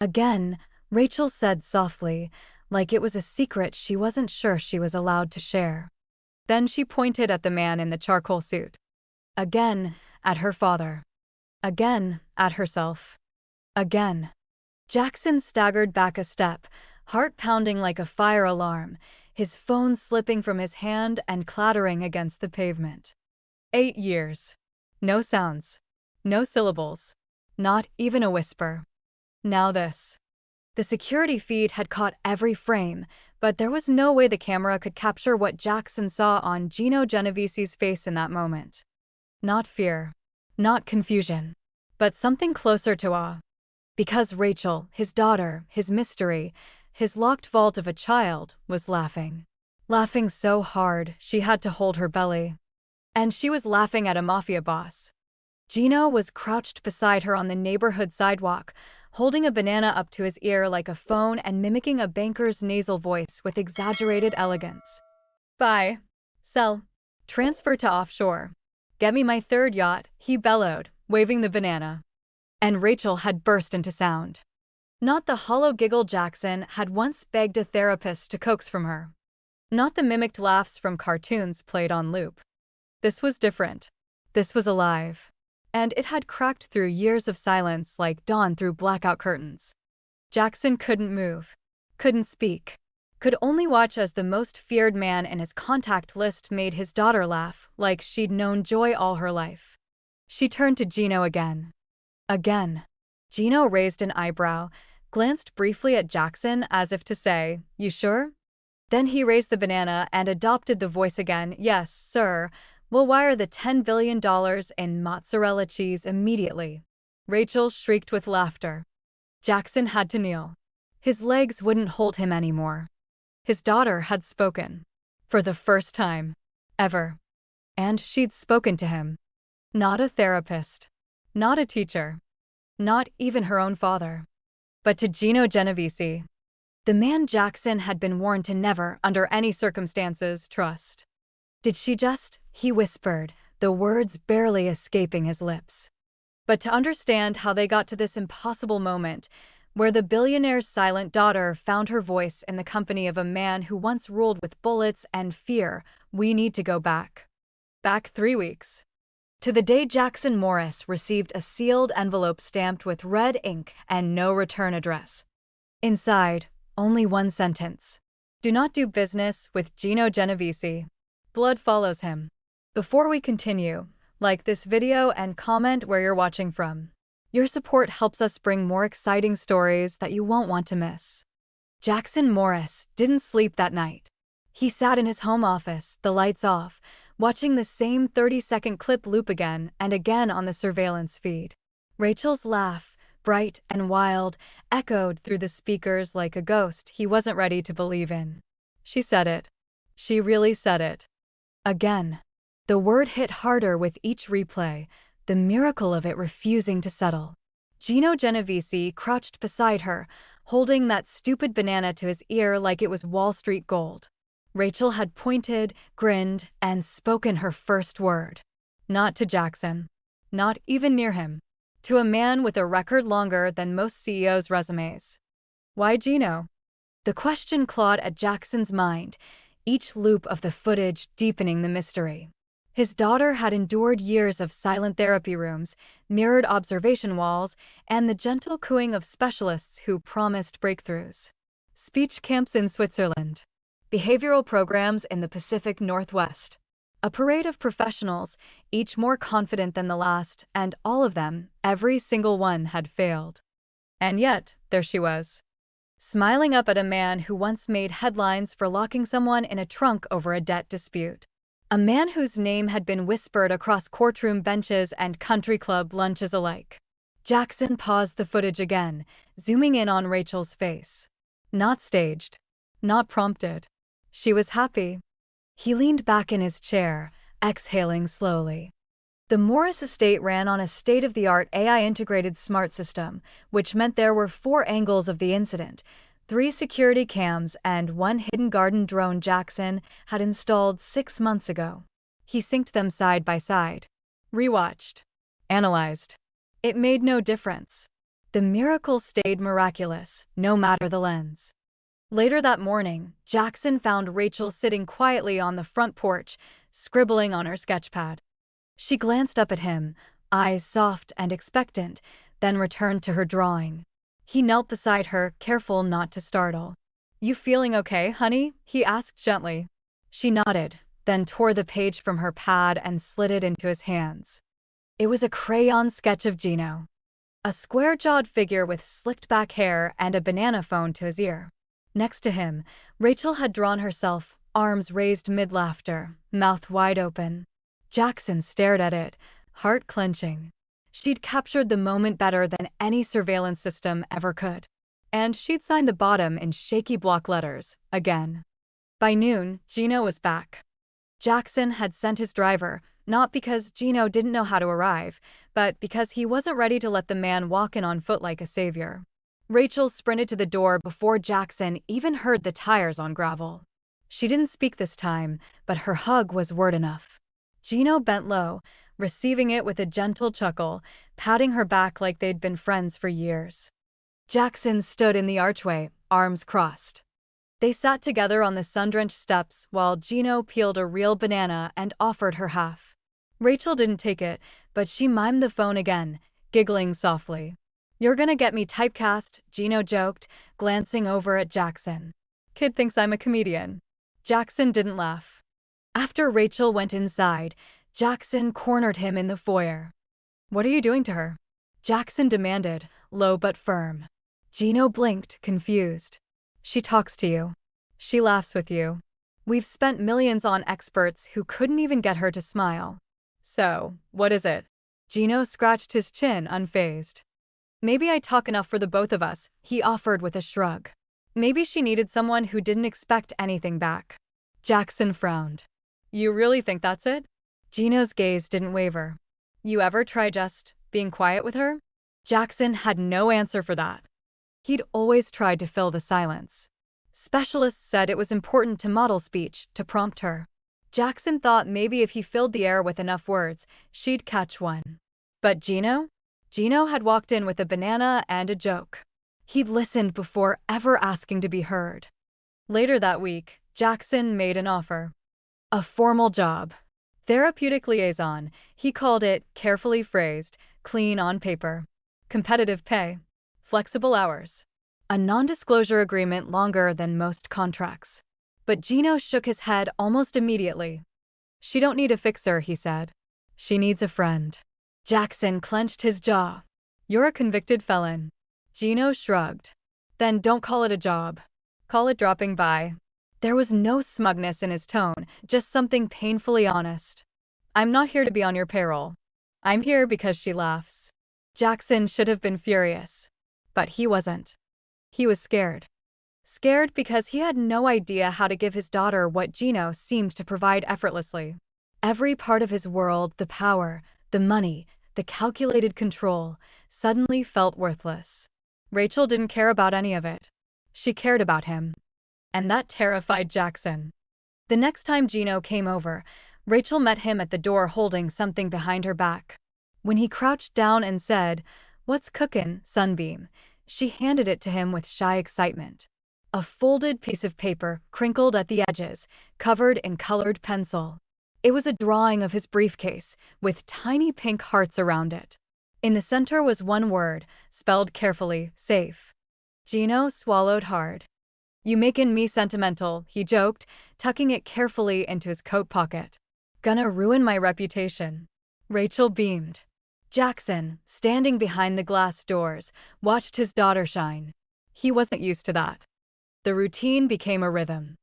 Again, Raechel said softly, like it was a secret she wasn't sure she was allowed to share. Then she pointed at the man in the charcoal suit. Again, at her father. Again, at herself. Again. Jackson staggered back a step, heart pounding like a fire alarm, his phone slipping from his hand and clattering against the pavement. 8 years. No sounds. No syllables. Not even a whisper. Now this. The security feed had caught every frame, but there was no way the camera could capture what Jackson saw on Gino Genovesi's face in that moment. Not fear. Not confusion. But something closer to awe. Because Raechel, his daughter, his mystery, his locked vault of a child, was laughing. Laughing so hard, she had to hold her belly. And she was laughing at a Mafia boss. Gino was crouched beside her on the neighborhood sidewalk, holding a banana up to his ear like a phone and mimicking a banker's nasal voice with exaggerated elegance. Buy. Sell. Transfer to offshore. Get me my third yacht, he bellowed, waving the banana. And Raechel had burst into sound. Not the hollow giggle Jackson had once begged a therapist to coax from her. Not the mimicked laughs from cartoons played on loop. This was different. This was alive. And it had cracked through years of silence like dawn through blackout curtains. Jackson couldn't move. Couldn't speak. Could only watch as the most feared man in his contact list made his daughter laugh like she'd known joy all her life. She turned to Gino again. Again. Gino raised an eyebrow, glanced briefly at Jackson as if to say, "You sure?" Then he raised the banana and adopted the voice again. "Yes, sir. We'll wire the $10 billion in mozzarella cheese immediately." Raechel shrieked with laughter. Jackson had to kneel. His legs wouldn't hold him anymore. His daughter had spoken. For the first time. Ever. And she'd spoken to him. Not a therapist. Not a teacher. Not even her own father. But to Gino Genovesi. The man Jackson had been warned to never, under any circumstances, trust. Did she just? He whispered, the words barely escaping his lips. But to understand how they got to this impossible moment, where the billionaire's silent daughter found her voice in the company of a man who once ruled with bullets and fear, we need to go back. Back 3 weeks. To the day Jackson Morris received a sealed envelope stamped with red ink and no return address. Inside, only one sentence. Do not do business with Gino Genovesi. Blood follows him. Before we continue, like this video and comment where you're watching from. Your support helps us bring more exciting stories that you won't want to miss. Jackson Morris didn't sleep that night. He sat in his home office, the lights off, watching the same 30-second clip loop again and again on the surveillance feed. Raechel's laugh, bright and wild, echoed through the speakers like a ghost he wasn't ready to believe in. She said it. She really said it. Again. The word hit harder with each replay, the miracle of it refusing to settle. Gino Genovesi crouched beside her, holding that stupid banana to his ear like it was Wall Street gold. Raechel had pointed, grinned, and spoken her first word. Not to Jackson. Not even near him. To a man with a record longer than most CEOs' resumes. Why Gino? The question clawed at Jackson's mind, each loop of the footage deepening the mystery. His daughter had endured years of silent therapy rooms, mirrored observation walls, and the gentle cooing of specialists who promised breakthroughs. Speech camps in Switzerland. Behavioral programs in the Pacific Northwest. A parade of professionals, each more confident than the last, and all of them, every single one, had failed. And yet, there she was. Smiling up at a man who once made headlines for locking someone in a trunk over a debt dispute. A man whose name had been whispered across courtroom benches and country club lunches alike. Jackson paused the footage again, zooming in on Raechel's face. Not staged. Not prompted. She was happy. He leaned back in his chair, exhaling slowly. The Morris estate ran on a state-of-the-art AI-integrated smart system, which meant there were 4 angles of the incident, 3 security cams and 1 hidden garden drone Jackson had installed 6 months ago. He synced them side by side. Rewatched. Analyzed. It made no difference. The miracle stayed miraculous, no matter the lens. Later that morning, Jackson found Raechel sitting quietly on the front porch, scribbling on her sketchpad. She glanced up at him, eyes soft and expectant, then returned to her drawing. He knelt beside her, careful not to startle. "You feeling okay, honey?" he asked gently. She nodded, then tore the page from her pad and slid it into his hands. It was a crayon sketch of Gino. A square-jawed figure with slicked-back hair and a banana phone to his ear. Next to him, Raechel had drawn herself, arms raised mid-laughter, mouth wide open. Jackson stared at it, heart clenching. She'd captured the moment better than any surveillance system ever could. And she'd signed the bottom in shaky block letters, again. By noon, Gino was back. Jackson had sent his driver, not because Gino didn't know how to arrive, but because he wasn't ready to let the man walk in on foot like a savior. Raechel sprinted to the door before Jackson even heard the tires on gravel. She didn't speak this time, but her hug was word enough. Gino bent low, receiving it with a gentle chuckle, patting her back like they'd been friends for years. Jackson stood in the archway, arms crossed. They sat together on the sun-drenched steps while Gino peeled a real banana and offered her half. Raechel didn't take it, but she mimed the phone again, giggling softly. "You're gonna get me typecast," Gino joked, glancing over at Jackson. "Kid thinks I'm a comedian." Jackson didn't laugh. After Raechel went inside, Jackson cornered him in the foyer. "What are you doing to her?" Jackson demanded, low but firm. Gino blinked, confused. "She talks to you. She laughs with you. We've spent millions on experts who couldn't even get her to smile." "So, what is it?" Gino scratched his chin, unfazed. "Maybe I talk enough for the both of us," he offered with a shrug. Maybe she needed someone who didn't expect anything back. Jackson frowned. "You really think that's it?" Gino's gaze didn't waver. "You ever try just being quiet with her?" Jackson had no answer for that. He'd always tried to fill the silence. Specialists said it was important to model speech, to prompt her. Jackson thought maybe if he filled the air with enough words, she'd catch one. But Gino? Gino had walked in with a banana and a joke. He'd listened before ever asking to be heard. Later that week, Jackson made an offer. A formal job. Therapeutic liaison, he called it, carefully phrased, clean on paper. Competitive pay. Flexible hours. A non-disclosure agreement longer than most contracts. But Gino shook his head almost immediately. "She don't need a fixer," he said. "She needs a friend." Jackson clenched his jaw. "You're a convicted felon." Gino shrugged. "Then don't call it a job. Call it dropping by." There was no smugness in his tone, just something painfully honest. "I'm not here to be on your payroll. I'm here because she laughs." Jackson should have been furious. But he wasn't. He was scared. Scared because he had no idea how to give his daughter what Gino seemed to provide effortlessly. Every part of his world, the power, the money, the calculated control, suddenly felt worthless. Raechel didn't care about any of it. She cared about him. And that terrified Jackson. The next time Gino came over, Raechel met him at the door holding something behind her back. When he crouched down and said, "What's cookin', Sunbeam?" she handed it to him with shy excitement. A folded piece of paper, crinkled at the edges, covered in colored pencil. It was a drawing of his briefcase, with tiny pink hearts around it. In the center was one word, spelled carefully, safe. Gino swallowed hard. "You makin' me sentimental," he joked, tucking it carefully into his coat pocket. "Gonna ruin my reputation." Raechel beamed. Jackson, standing behind the glass doors, watched his daughter shine. He wasn't used to that. The routine became a rhythm.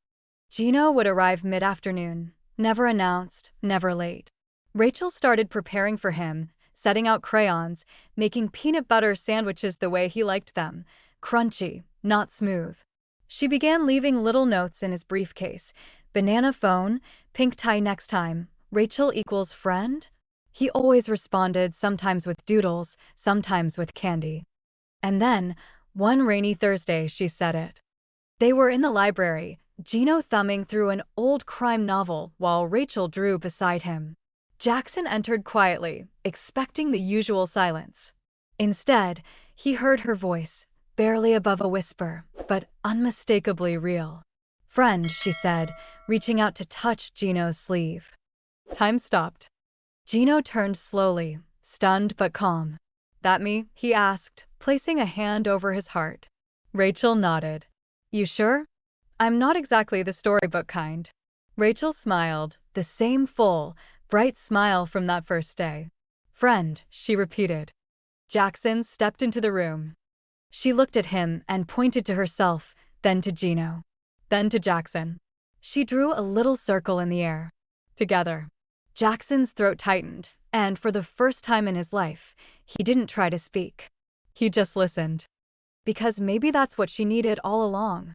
Gino would arrive mid-afternoon, never announced, never late. Raechel started preparing for him, setting out crayons, making peanut butter sandwiches the way he liked them, crunchy, not smooth. She began leaving little notes in his briefcase. "Banana phone, pink tie next time, Raechel equals friend?" He always responded, sometimes with doodles, sometimes with candy. And then, one rainy Thursday, she said it. They were in the library, Gino thumbing through an old crime novel while Raechel drew beside him. Jackson entered quietly, expecting the usual silence. Instead, He heard her voice, barely above a whisper, but unmistakably real. "Friend," she said, reaching out to touch Gino's sleeve. Time stopped. Gino turned slowly, stunned but calm. "That me?" he asked, placing a hand over his heart. Raechel nodded. "You sure?" "I'm not exactly the storybook kind." Raechel smiled, the same full, bright smile from that first day. "Friend," she repeated. Jackson stepped into the room. She looked at him and pointed to herself, then to Gino, then to Jackson. She drew a little circle in the air. Together. Jackson's throat tightened, and for the first time in his life, he didn't try to speak. He just listened. Because maybe that's what she needed all along.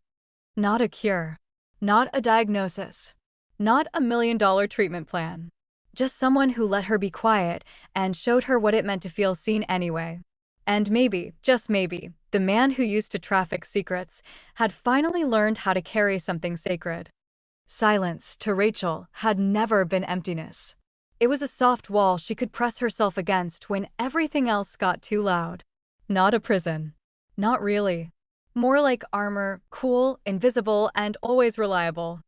Not a cure. Not a diagnosis. Not $1 million treatment plan. Just someone who let her be quiet and showed her what it meant to feel seen anyway. And maybe, just maybe, the man who used to traffic secrets had finally learned how to carry something sacred. Silence, to Raechel, had never been emptiness. It was a soft wall she could press herself against when everything else got too loud. Not a prison. Not really. More like armor, cool, invisible, and always reliable.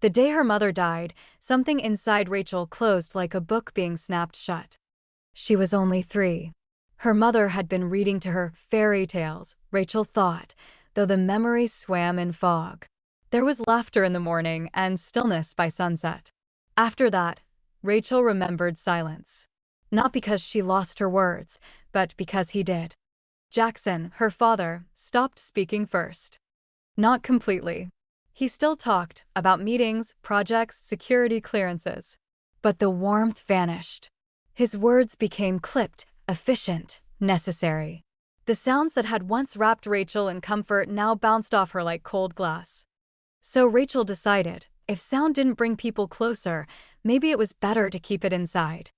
The day her mother died, something inside Raechel closed like a book being snapped shut. She was only 3. Her mother had been reading to her fairy tales, Raechel thought, though the memories swam in fog. There was laughter in the morning and stillness by sunset. After that, Raechel remembered silence. Not because she lost her words, but because he did. Jackson, her father, stopped speaking first. Not completely. He still talked about meetings, projects, security clearances. But the warmth vanished. His words became clipped, efficient, necessary. The sounds that had once wrapped Raechel in comfort now bounced off her like cold glass. So Raechel decided, if sound didn't bring people closer, maybe it was better to keep it inside.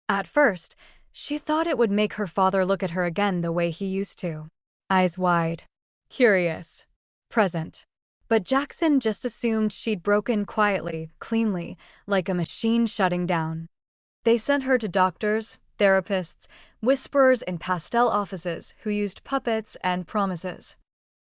At first, she thought it would make her father look at her again the way he used to. Eyes wide. Curious. Present. But Jackson just assumed she'd broken quietly, cleanly, like a machine shutting down. They sent her to doctors, therapists, whisperers in pastel offices who used puppets and promises.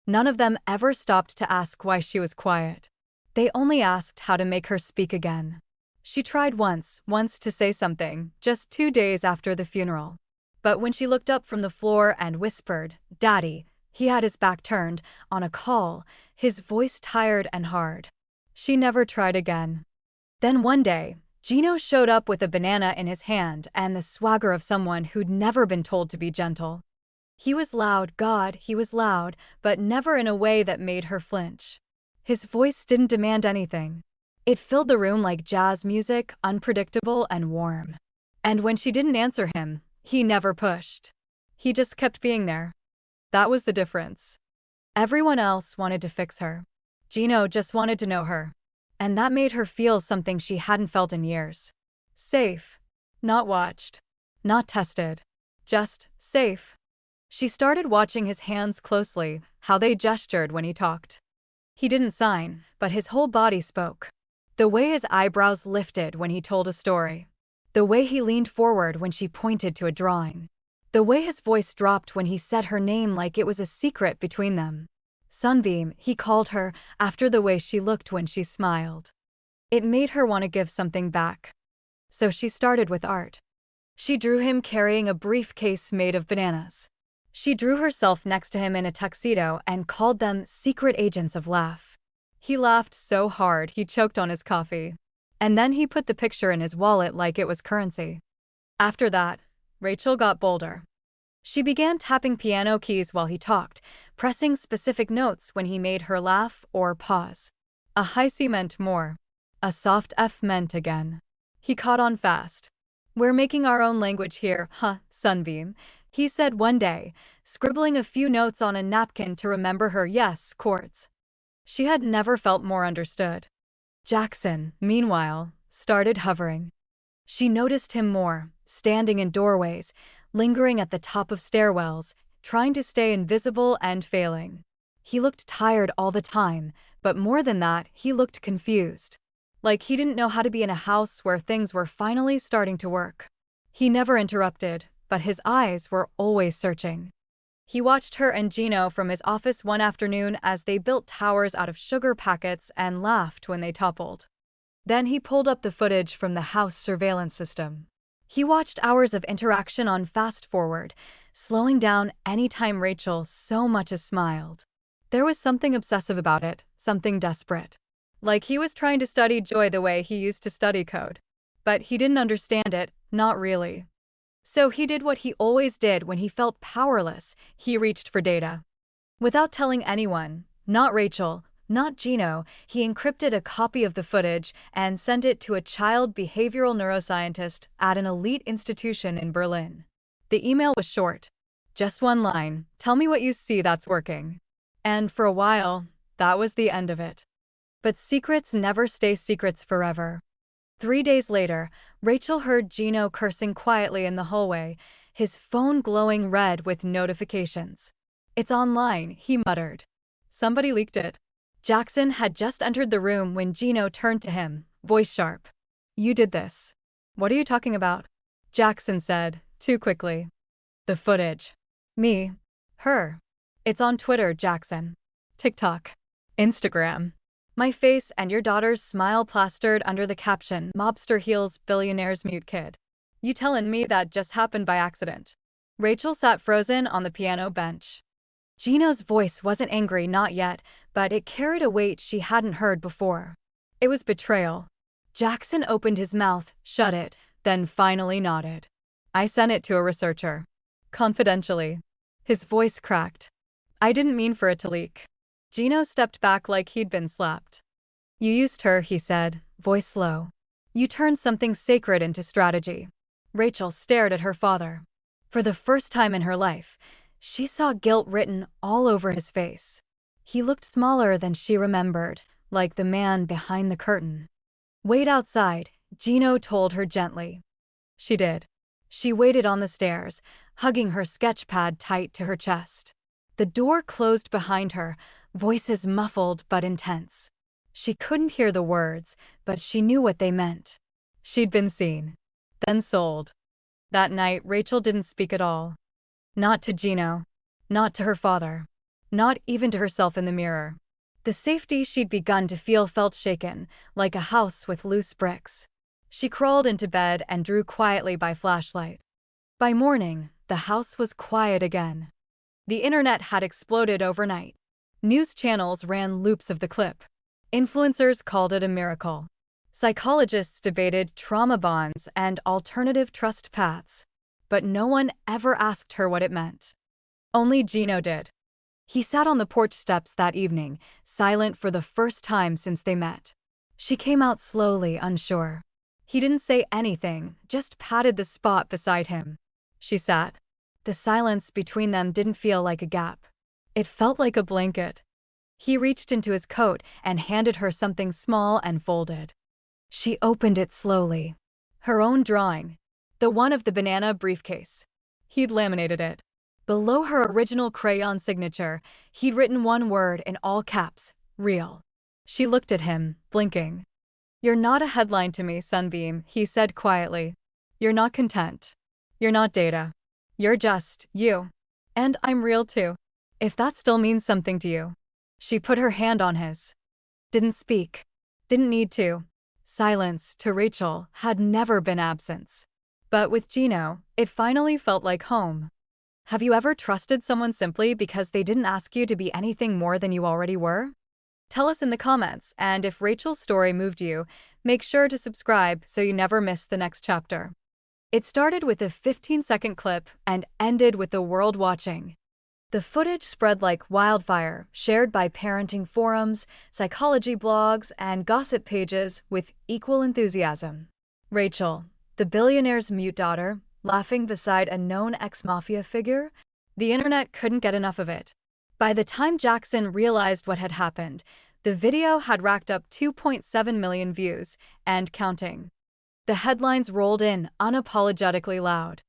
None of them ever stopped to ask why she was quiet. They only asked how to make her speak again. She tried once to say something, just 2 days after the funeral. But when she looked up from the floor and whispered, "Daddy," he had his back turned, on a call, his voice tired and hard. She never tried again. Then one day, Gino showed up with a banana in his hand and the swagger of someone who'd never been told to be gentle. He was loud, God, he was loud, but never in a way that made her flinch. His voice didn't demand anything. It filled the room like jazz music, unpredictable and warm. And when she didn't answer him, he never pushed. He just kept being there. That was the difference. Everyone else wanted to fix her. Gino just wanted to know her. And that made her feel something she hadn't felt in years. Safe. Not watched. Not tested. Just safe. She started watching his hands closely, how they gestured when he talked. He didn't sign, but his whole body spoke. The way his eyebrows lifted when he told a story. The way he leaned forward when she pointed to a drawing. The way his voice dropped when he said her name like it was a secret between them. Sunbeam, he called her, after the way she looked when she smiled. It made her want to give something back. So she started with art. She drew him carrying a briefcase made of bananas. She drew herself next to him in a tuxedo and called them secret agents of laugh. He laughed so hard he choked on his coffee. And then he put the picture in his wallet like it was currency. After that, Raechel got bolder. She began tapping piano keys while he talked, pressing specific notes when he made her laugh or pause. A high C meant more. A soft F meant again. He caught on fast. "We're making our own language here, huh, Sunbeam?" he said one day, scribbling a few notes on a napkin to remember her yes chords. She had never felt more understood. Jackson, meanwhile, started hovering. She noticed him more, standing in doorways, lingering at the top of stairwells, trying to stay invisible and failing. He looked tired all the time, but more than that, he looked confused. Like he didn't know how to be in a house where things were finally starting to work. He never interrupted, but his eyes were always searching. He watched her and Gino from his office one afternoon as they built towers out of sugar packets and laughed when they toppled. Then he pulled up the footage from the house surveillance system. He watched hours of interaction on fast forward, slowing down anytime Raechel so much as smiled. There was something obsessive about it, something desperate. Like he was trying to study joy the way he used to study code. But he didn't understand it, not really. So he did what he always did when he felt powerless. He reached for data. Without telling anyone, not Raechel, not Gino, he encrypted a copy of the footage and sent it to a child behavioral neuroscientist at an elite institution in Berlin. The email was short. Just one line, "Tell me what you see that's working." And for a while, that was the end of it. But secrets never stay secrets forever. 3 days later, Raechel heard Gino cursing quietly in the hallway, his phone glowing red with notifications. "It's online," he muttered. Somebody leaked it. Jackson had just entered the room when Gino turned to him, voice sharp. "You did this." "What are you talking about?" Jackson said, too quickly. "The footage." "Me." "Her." "It's on Twitter, Jackson. TikTok. Instagram. My face and your daughter's smile plastered under the caption, Mobster heals billionaire's mute kid. You tellin' me that just happened by accident?" Raechel sat frozen on the piano bench. Gino's voice wasn't angry, not yet, but it carried a weight she hadn't heard before. It was betrayal. Jackson opened his mouth, shut it, then finally nodded. "I sent it to a researcher. Confidentially." His voice cracked. "I didn't mean for it to leak." Gino stepped back like he'd been slapped. "You used her," he said, voice low. "You turned something sacred into strategy." Raechel stared at her father. For the first time in her life, she saw guilt written all over his face. He looked smaller than she remembered, like the man behind the curtain. "Wait outside," Gino told her gently. She did. She waited on the stairs, hugging her sketch pad tight to her chest. The door closed behind her, voices muffled but intense. She couldn't hear the words, but she knew what they meant. She'd been seen. Then sold. That night, Raechel didn't speak at all. Not to Gino. Not to her father. Not even to herself in the mirror. The safety she'd begun to feel felt shaken, like a house with loose bricks. She crawled into bed and drew quietly by flashlight. By morning, the house was quiet again. The internet had exploded overnight. News channels ran loops of the clip. Influencers called it a miracle. Psychologists debated trauma bonds and alternative trust paths. But no one ever asked her what it meant. Only Gino did. He sat on the porch steps that evening, silent for the first time since they met. She came out slowly, unsure. He didn't say anything, just patted the spot beside him. She sat. The silence between them didn't feel like a gap. It felt like a blanket. He reached into his coat and handed her something small and folded. She opened it slowly. Her own drawing. The one of the banana briefcase. He'd laminated it. Below her original crayon signature, he'd written one word in all caps, real. She looked at him, blinking. "You're not a headline to me, Sunbeam," he said quietly. "You're not content. You're not data. You're just you. And I'm real too. If that still means something to you." She put her hand on his. Didn't speak. Didn't need to. Silence, to Raechel, had never been absence. But with Gino, it finally felt like home. Have you ever trusted someone simply because they didn't ask you to be anything more than you already were? Tell us in the comments, and if Raechel's story moved you, make sure to subscribe so you never miss the next chapter. It started with a 15-second clip and ended with the world watching. The footage spread like wildfire, shared by parenting forums, psychology blogs, and gossip pages with equal enthusiasm. Raechel, the billionaire's mute daughter, laughing beside a known ex-Mafia figure? The internet couldn't get enough of it. By the time Jackson realized what had happened, the video had racked up 2.7 million views, and counting. The headlines rolled in unapologetically loud.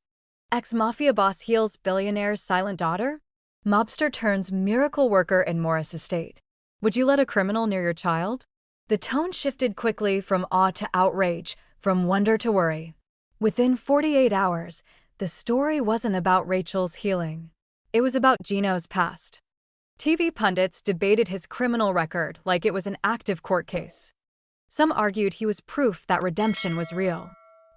Ex-Mafia boss heals billionaire's silent daughter? Mobster turns miracle worker in Morris estate. Would you let a criminal near your child? The tone shifted quickly from awe to outrage, from wonder to worry. Within 48 hours, the story wasn't about Raechel's healing. It was about Gino's past. TV pundits debated his criminal record like it was an active court case. Some argued he was proof that redemption was real.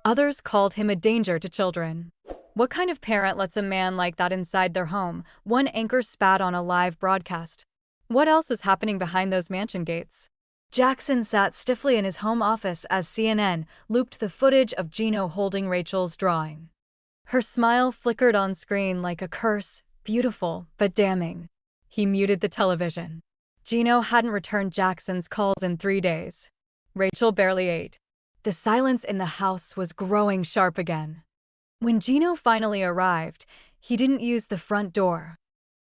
Others called him a danger to children. What kind of parent lets a man like that inside their home? One anchor spat on a live broadcast. What else is happening behind those mansion gates? Jackson sat stiffly in his home office as CNN looped the footage of Gino holding Raechel's drawing. Her smile flickered on screen like a curse, beautiful but damning. He muted the television. Gino hadn't returned Jackson's calls in 3 days. Raechel barely ate. The silence in the house was growing sharp again. When Gino finally arrived, he didn't use the front door.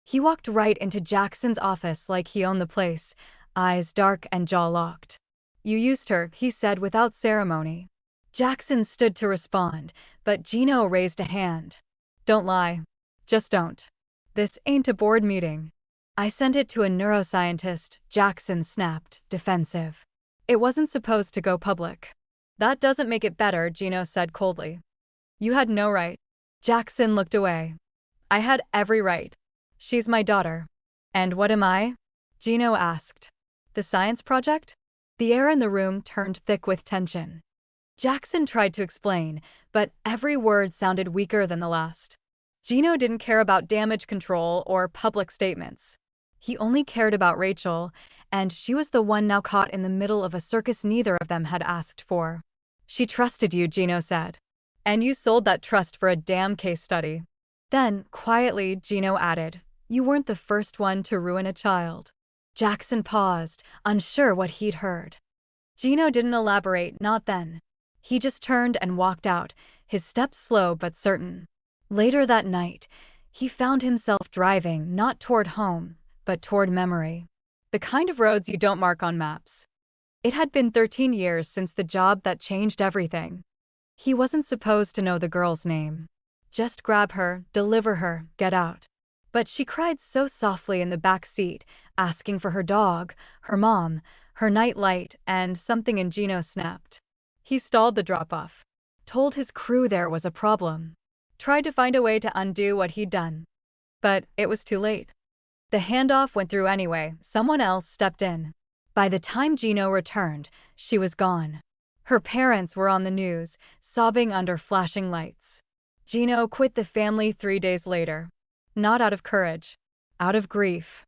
He walked right into Jackson's office like he owned the place, eyes dark and jaw locked. "You used her," he said without ceremony. Jackson stood to respond, but Gino raised a hand. "Don't lie. Just don't. This ain't a board meeting." "I sent it to a neuroscientist," Jackson snapped, defensive. "It wasn't supposed to go public." "That doesn't make it better," Gino said coldly. "You had no right." Jackson looked away. "I had every right. She's my daughter." "And what am I?" Gino asked. "The science project?" The air in the room turned thick with tension. Jackson tried to explain, but every word sounded weaker than the last. Gino didn't care about damage control or public statements. He only cared about Raechel, and she was the one now caught in the middle of a circus neither of them had asked for. "She trusted you," Gino said. "And you sold that trust for a damn case study." Then, quietly, Gino added, "You weren't the first one to ruin a child." Jackson paused, unsure what he'd heard. Gino didn't elaborate, not then. He just turned and walked out, his steps slow but certain. Later that night, he found himself driving not toward home, but toward memory. The kind of roads you don't mark on maps. It had been 13 years since the job that changed everything. He wasn't supposed to know the girl's name. Just grab her, deliver her, get out. But she cried so softly in the back seat, asking for her dog, her mom, her nightlight, and something in Gino snapped. He stalled the drop-off. Told his crew there was a problem. Tried to find a way to undo what he'd done. But it was too late. The handoff went through anyway, someone else stepped in. By the time Gino returned, she was gone. Her parents were on the news, sobbing under flashing lights. Gino quit the family 3 days later. Not out of courage. Out of grief.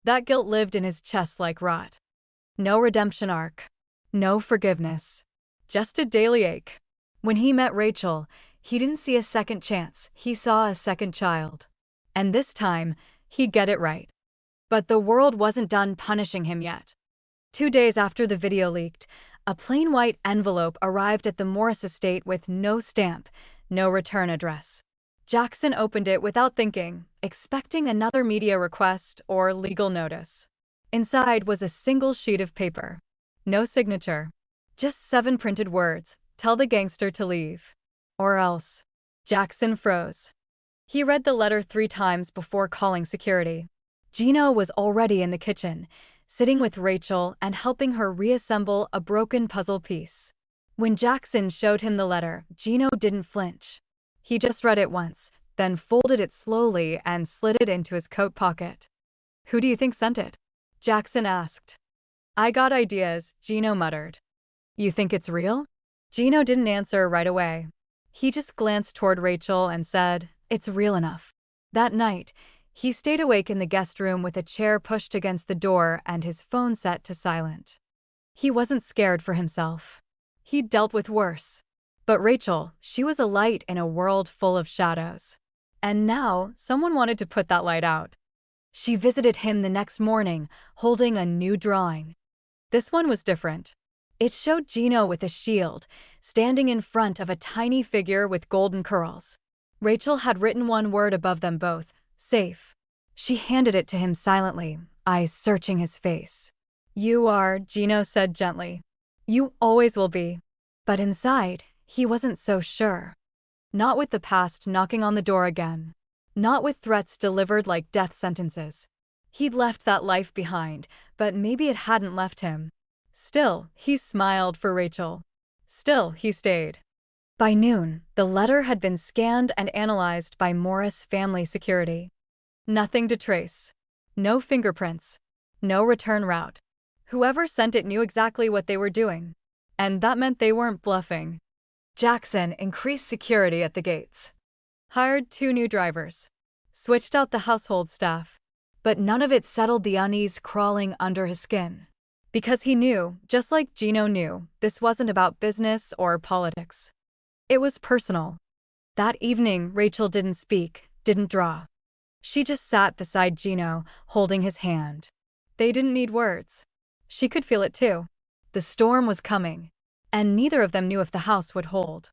That guilt lived in his chest like rot. No redemption arc. No forgiveness. Just a daily ache. When he met Raechel, he didn't see a second chance, he saw a second child. And this time, he'd get it right. But the world wasn't done punishing him yet. 2 days after the video leaked, a plain white envelope arrived at the Morris estate with no stamp, no return address. Jackson opened it without thinking, expecting another media request or legal notice. Inside was a single sheet of paper. No signature. Just 7 printed words, "Tell the gangster to leave." Or else. Jackson froze. He read the letter 3 times before calling security. Gino was already in the kitchen, sitting with Raechel and helping her reassemble a broken puzzle piece. When Jackson showed him the letter, Gino didn't flinch. He just read it once, then folded it slowly and slid it into his coat pocket. "Who do you think sent it?" Jackson asked. "I got ideas," Gino muttered. "You think it's real?" Gino didn't answer right away. He just glanced toward Raechel and said, "It's real enough." That night, he stayed awake in the guest room with a chair pushed against the door and his phone set to silent. He wasn't scared for himself. He'd dealt with worse. But Raechel, she was a light in a world full of shadows. And now, someone wanted to put that light out. She visited him the next morning, holding a new drawing. This one was different. It showed Gino with a shield, standing in front of a tiny figure with golden curls. Raechel had written one word above them both, "Safe." She handed it to him silently, eyes searching his face. "You are," Gino said gently. "You always will be." But inside, he wasn't so sure. Not with the past knocking on the door again. Not with threats delivered like death sentences. He'd left that life behind, but maybe it hadn't left him. Still, he smiled for Raechel. Still, he stayed. By noon, the letter had been scanned and analyzed by Morris family security. Nothing to trace. No fingerprints. No return route. Whoever sent it knew exactly what they were doing. And that meant they weren't bluffing. Jackson increased security at the gates. Hired 2 new drivers. Switched out the household staff. But none of it settled the unease crawling under his skin. Because he knew, just like Gino knew, this wasn't about business or politics. It was personal. That evening, Raechel didn't speak, didn't draw. She just sat beside Gino, holding his hand. They didn't need words. She could feel it too. The storm was coming, and neither of them knew if the house would hold.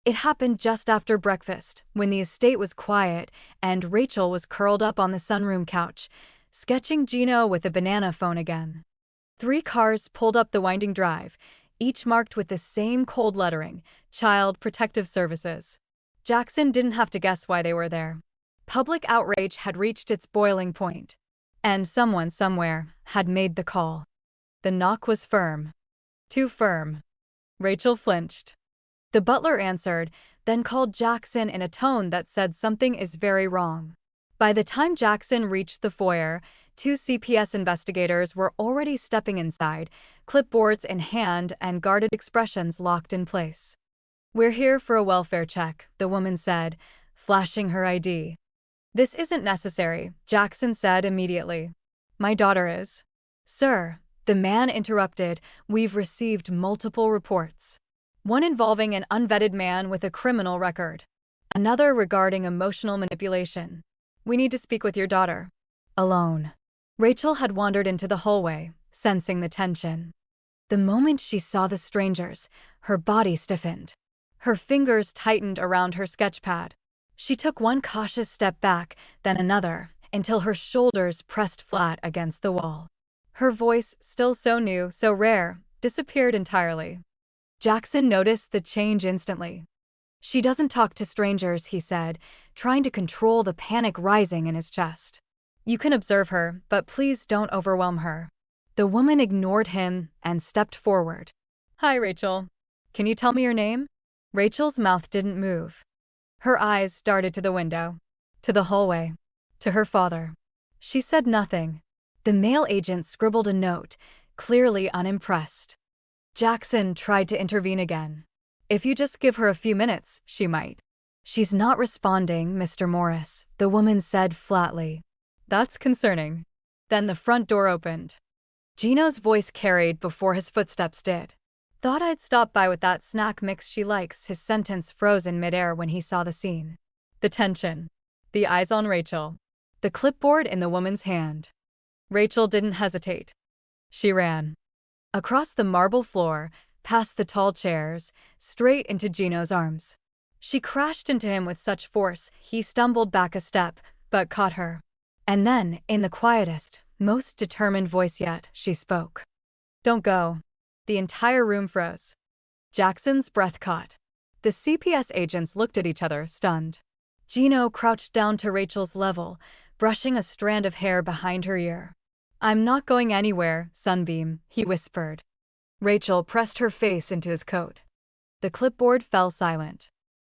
It happened just after breakfast, when the estate was quiet and Raechel was curled up on the sunroom couch, sketching Gino with a banana phone again. 3 cars pulled up the winding drive, each marked with the same cold lettering, Child Protective Services. Jackson didn't have to guess why they were there. Public outrage had reached its boiling point, and someone somewhere had made the call. The knock was firm. Too firm. Raechel flinched. The butler answered, then called Jackson in a tone that said something is very wrong. By the time Jackson reached the foyer, 2 CPS investigators were already stepping inside, clipboards in hand and guarded expressions locked in place. "We're here for a welfare check," the woman said, flashing her ID. "This isn't necessary," Jackson said immediately. "My daughter is." "Sir," the man interrupted, "we've received multiple reports. One involving an unvetted man with a criminal record. Another regarding emotional manipulation. We need to speak with your daughter." Alone. Raechel had wandered into the hallway, sensing the tension. The moment she saw the strangers, her body stiffened. Her fingers tightened around her sketchpad. She took one cautious step back, then another, until her shoulders pressed flat against the wall. Her voice, still so new, so rare, disappeared entirely. Jackson noticed the change instantly. "She doesn't talk to strangers," he said, trying to control the panic rising in his chest. "You can observe her, but please don't overwhelm her." The woman ignored him and stepped forward. "Hi, Raechel. Can you tell me your name?" Raechel's mouth didn't move. Her eyes darted to the window, to the hallway, to her father. She said nothing. The mail agent scribbled a note, clearly unimpressed. Jackson tried to intervene again. "If you just give her a few minutes, she might." "She's not responding, Mr. Morris," the woman said flatly. "That's concerning." Then the front door opened. Gino's voice carried before his footsteps did. "Thought I'd stop by with that snack mix she likes." His sentence froze in midair when he saw the scene. The tension. The eyes on Raechel. The clipboard in the woman's hand. Raechel didn't hesitate. She ran. Across the marble floor, past the tall chairs, straight into Gino's arms. She crashed into him with such force, he stumbled back a step, but caught her. And then, in the quietest, most determined voice yet, she spoke. "Don't go." The entire room froze. Jackson's breath caught. The CPS agents looked at each other, stunned. Gino crouched down to Raechel's level, brushing a strand of hair behind her ear. "I'm not going anywhere, Sunbeam," he whispered. Raechel pressed her face into his coat. The clipboard fell silent.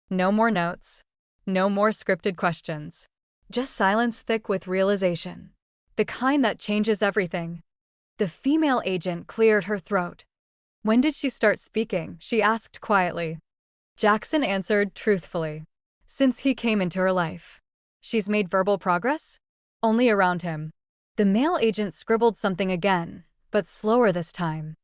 No more notes. No more scripted questions. Just silence thick with realization. The kind that changes everything. The female agent cleared her throat. "When did she start speaking?" she asked quietly. Jackson answered truthfully. "Since he came into her life." "She's made verbal progress?" "Only around him." The male agent scribbled something again, but slower this time.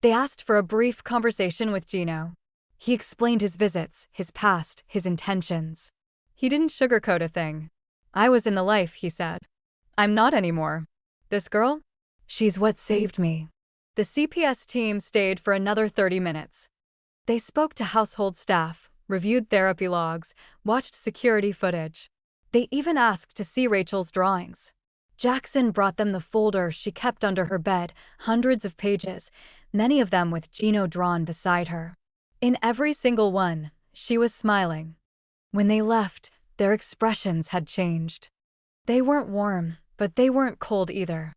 "They asked for a brief conversation with Gino. He explained his visits, his past, his intentions. He didn't sugarcoat a thing. I was in the life," he said. "I'm not anymore. This girl? She's what saved me." The CPS team stayed for another 30 minutes. They spoke to household staff, reviewed therapy logs, watched security footage. They even asked to see Raechel's drawings. Jackson brought them the folder she kept under her bed, hundreds of pages, many of them with Gino drawn beside her. In every single one, she was smiling. When they left, their expressions had changed. They weren't warm, but they weren't cold either.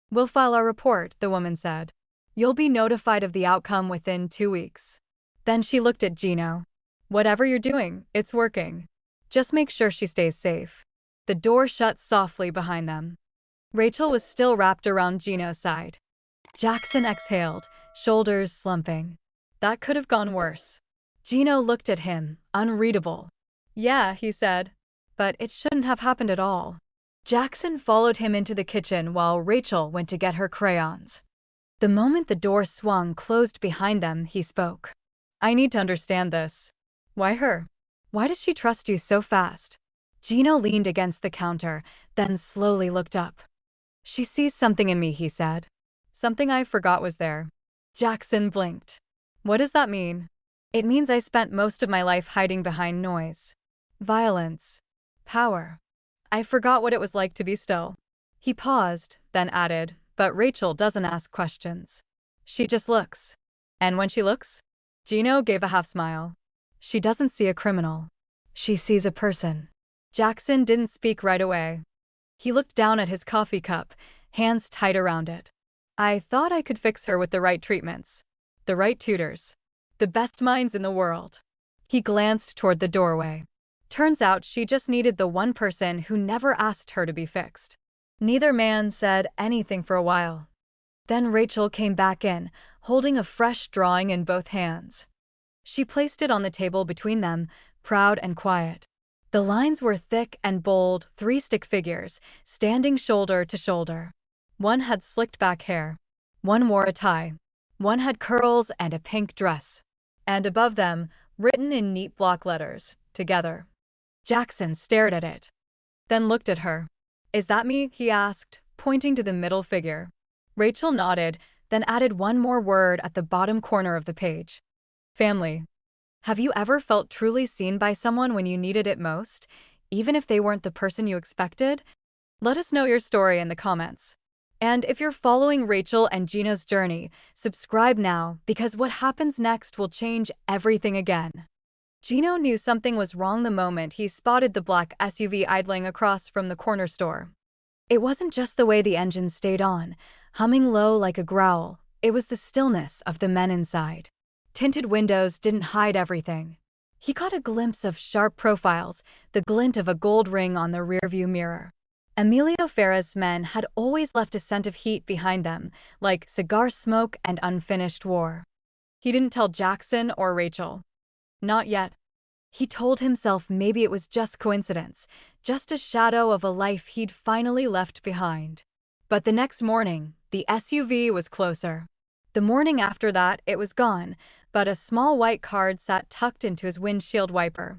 "We'll file our report," the woman said. "You'll be notified of the outcome within 2 weeks." Then she looked at Gino. "Whatever you're doing, it's working. Just make sure she stays safe." The door shut softly behind them. Raechel was still wrapped around Gino's side. Jackson exhaled, shoulders slumping. That could have gone worse. Gino looked at him, unreadable. Yeah, he said. But it shouldn't have happened at all. Jackson followed him into the kitchen while Raechel went to get her crayons. The moment the door swung closed behind them, he spoke. I need to understand this. Why her? Why does she trust you so fast? Gino leaned against the counter, then slowly looked up. She sees something in me, he said. Something I forgot was there. Jackson blinked. What does that mean? It means I spent most of my life hiding behind noise. Violence. Power. I forgot what it was like to be still. He paused, then added, but Raechel doesn't ask questions. She just looks. And when she looks? Gino gave a half smile. She doesn't see a criminal. She sees a person. Jackson didn't speak right away. He looked down at his coffee cup, hands tight around it. I thought I could fix her with the right treatments. The right tutors. The best minds in the world. He glanced toward the doorway. Turns out she just needed the one person who never asked her to be fixed. Neither man said anything for a while. Then Raechel came back in, holding a fresh drawing in both hands. She placed it on the table between them, proud and quiet. The lines were thick and bold, three stick figures, standing shoulder to shoulder. One had slicked back hair. One wore a tie. One had curls and a pink dress. And above them, written in neat block letters, together. Jackson stared at it. Then looked at her. Is that me? He asked, pointing to the middle figure. Raechel nodded, then added one more word at the bottom corner of the page. Family. Have you ever felt truly seen by someone when you needed it most, even if they weren't the person you expected? Let us know your story in the comments. And if you're following Raechel and Gino's journey, subscribe now because what happens next will change everything again. Gino knew something was wrong the moment he spotted the black SUV idling across from the corner store. It wasn't just the way the engine stayed on, humming low like a growl. It was the stillness of the men inside. Tinted windows didn't hide everything. He caught a glimpse of sharp profiles, the glint of a gold ring on the rearview mirror. Emilio Ferra's men had always left a scent of heat behind them, like cigar smoke and unfinished war. He didn't tell Jackson or Raechel. Not yet. He told himself maybe it was just coincidence, just a shadow of a life he'd finally left behind. But the next morning, the SUV was closer. The morning after that, it was gone, but a small white card sat tucked into his windshield wiper.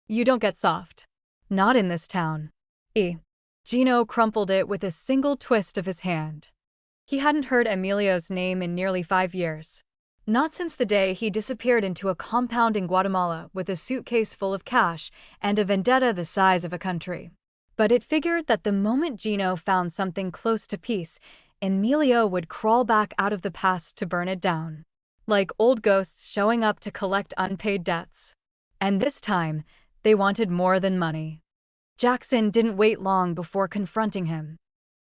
You don't get soft. Not in this town. Gino crumpled it with a single twist of his hand. He hadn't heard Emilio's name in nearly 5 years. Not since the day he disappeared into a compound in Guatemala with a suitcase full of cash and a vendetta the size of a country. But it figured that the moment Gino found something close to peace, Emilio would crawl back out of the past to burn it down. Like old ghosts showing up to collect unpaid debts. And this time, they wanted more than money. Jackson didn't wait long before confronting him.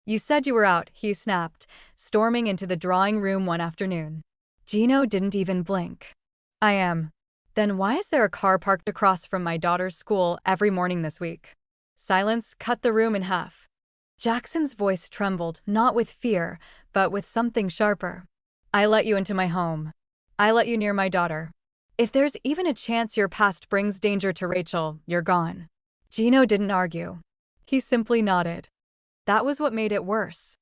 You said you were out, he snapped, storming into the drawing room one afternoon. Gino didn't even blink. I am. Then why is there a car parked across from my daughter's school every morning this week? Silence cut the room in half. Jackson's voice trembled, not with fear, but with something sharper. I let you into my home. I let you near my daughter. If there's even a chance your past brings danger to Raechel, you're gone. Gino didn't argue. He simply nodded. That was what made it worse.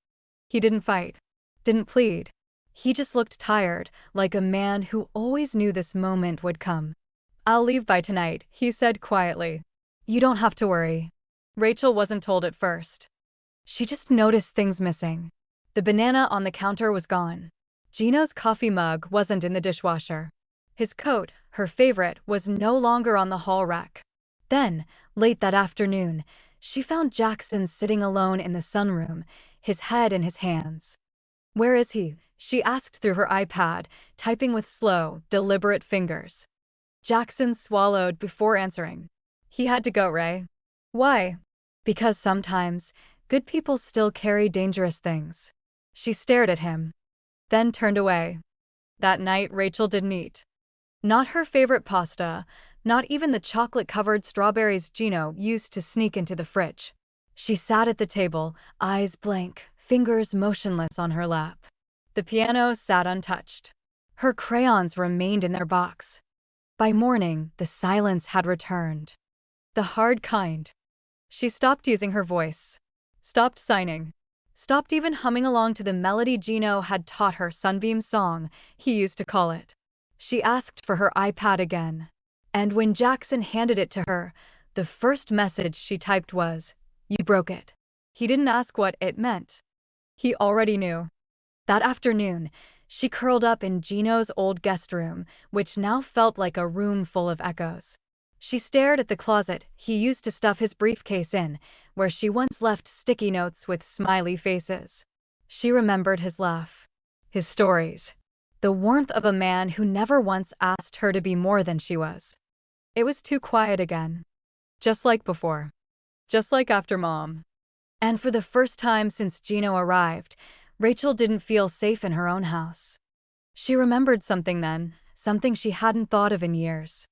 He didn't fight. Didn't plead. He just looked tired, like a man who always knew this moment would come. I'll leave by tonight, he said quietly. You don't have to worry. Raechel wasn't told at first. She just noticed things missing. The banana on the counter was gone. Gino's coffee mug wasn't in the dishwasher. His coat, her favorite, was no longer on the hall rack. Then, late that afternoon, she found Jackson sitting alone in the sunroom, his head in his hands. Where is he? She asked through her iPad, typing with slow, deliberate fingers. Jackson swallowed before answering. He had to go, Ray. Why? Because sometimes, good people still carry dangerous things. She stared at him, then turned away. That night, Raechel didn't eat. Not her favorite pasta, not even the chocolate-covered strawberries Gino used to sneak into the fridge. She sat at the table, eyes blank, fingers motionless on her lap. The piano sat untouched. Her crayons remained in their box. By morning, the silence had returned. The hard kind. She stopped using her voice. Stopped signing. Stopped even humming along to the melody Gino had taught her, Sunbeam Song, he used to call it. She asked for her iPad again. And when Jackson handed it to her, the first message she typed was, "You broke it." He didn't ask what it meant. He already knew. That afternoon, she curled up in Gino's old guest room, which now felt like a room full of echoes. She stared at the closet he used to stuff his briefcase in, where she once left sticky notes with smiley faces. She remembered his laugh, his stories, the warmth of a man who never once asked her to be more than she was. It was too quiet again. Just like before. Just like after Mom. And for the first time since Gino arrived, Raechel didn't feel safe in her own house. She remembered something then, something she hadn't thought of in years.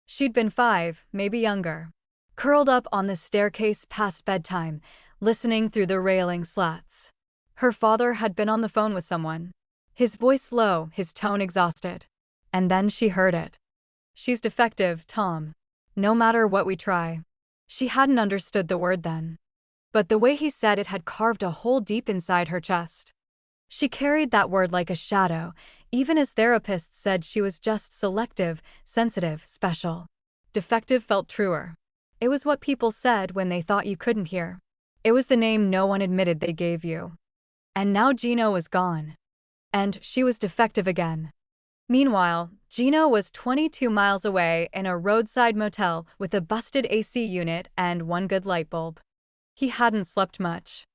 She'd been 5, maybe younger, curled up on the staircase past bedtime, listening through the railing slats. Her father had been on the phone with someone, his voice low, his tone exhausted. And then she heard it. "She's defective, Tom. No matter what we try." She hadn't understood the word then. But the way he said it had carved a hole deep inside her chest. She carried that word like a shadow, even as therapists said she was just selective, sensitive, special. Defective felt truer. It was what people said when they thought you couldn't hear. It was the name no one admitted they gave you. And now Gino was gone. And she was defective again. Meanwhile, Gino was 22 miles away in a roadside motel with a busted AC unit and one good light bulb. He hadn't slept much.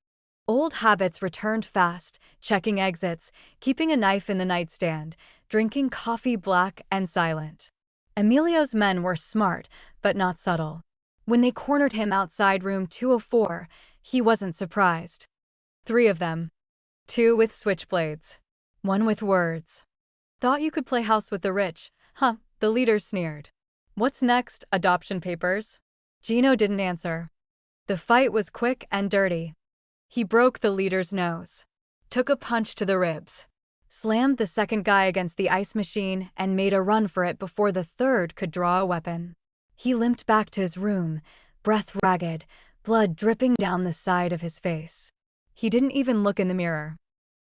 Old habits returned fast, checking exits, keeping a knife in the nightstand, drinking coffee black and silent. Emilio's men were smart, but not subtle. When they cornered him outside room 204, he wasn't surprised. 3 of them. 2 with switchblades. 1 with words. "Thought you could play house with the rich, huh?" the leader sneered. "What's next, adoption papers?" Gino didn't answer. The fight was quick and dirty. He broke the leader's nose, took a punch to the ribs, slammed the second guy against the ice machine, and made a run for it before the third could draw a weapon. He limped back to his room, breath ragged, blood dripping down the side of his face. He didn't even look in the mirror.